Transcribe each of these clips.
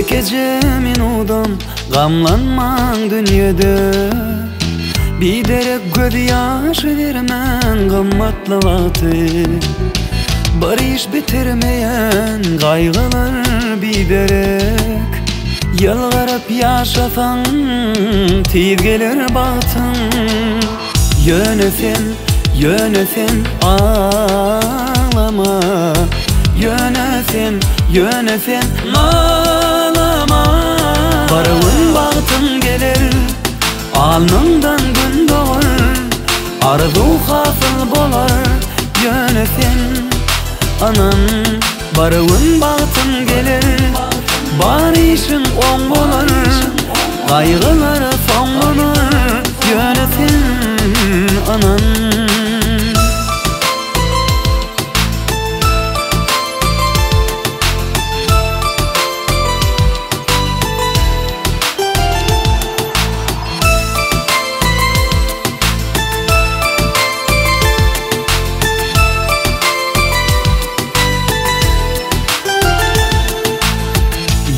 Çekeceğimin udam gamlanman dünyada. Bir derek göz yaşı vermen gammatlı vakti. Barış bitirmeyen kaygılar bir derek. Yalvarıp yaşasan tiz gelir batın. Yönesin, yönesin ağlama. Yönesin, yönesin ağlama. Barığın baktın gelir, alnından gün doğar. Arzu hasıl bolar, yönesin anan. Barığın baktın gelir, barışın on bolar. Kaygıları son bulur, yönesin anan.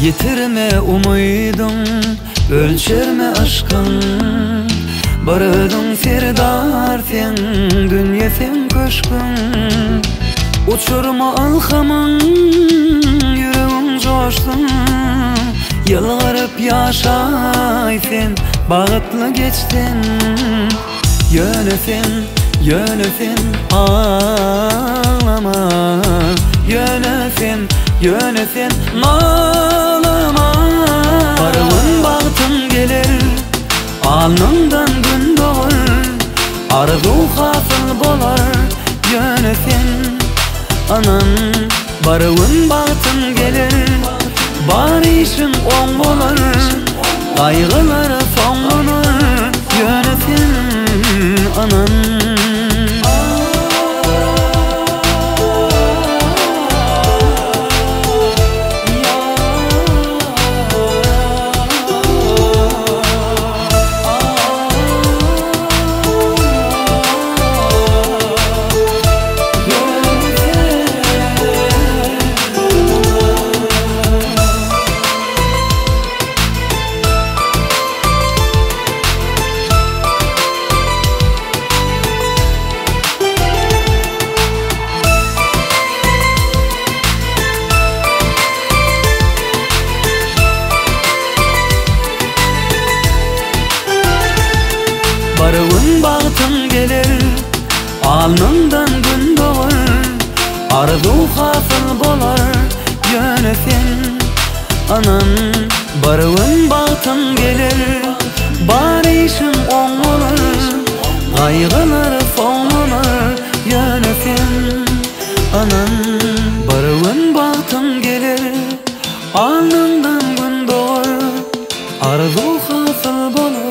Yitirme umudun, ölçerme aşkın. Barıdın serdar sen, dünya sen köşkün. Uçurma alhamın, yüreğin coşsun. Yalvarıp yaşay sen, bağıtlı geçtin. Yönesin, yönesin ağlama. Yönesin, yönesin ağlama. Barığın baktın gelir, alnından gün doğar. Arzu hasıl bolar, yönesin anan. Barığın baktın gelir, barışın on bolar. Kaygıları son bulur, yönesin anan. Barığın baktın gelir, alnından gün doğar. Arzu hasıl bolar, yönesin anan. Barığın baktın gelir, barışın on bolar. Kaygıları fonlar, yönesin anan. Barığın baktın gelir, alnından gün doğar. Arzu hasıl bolar.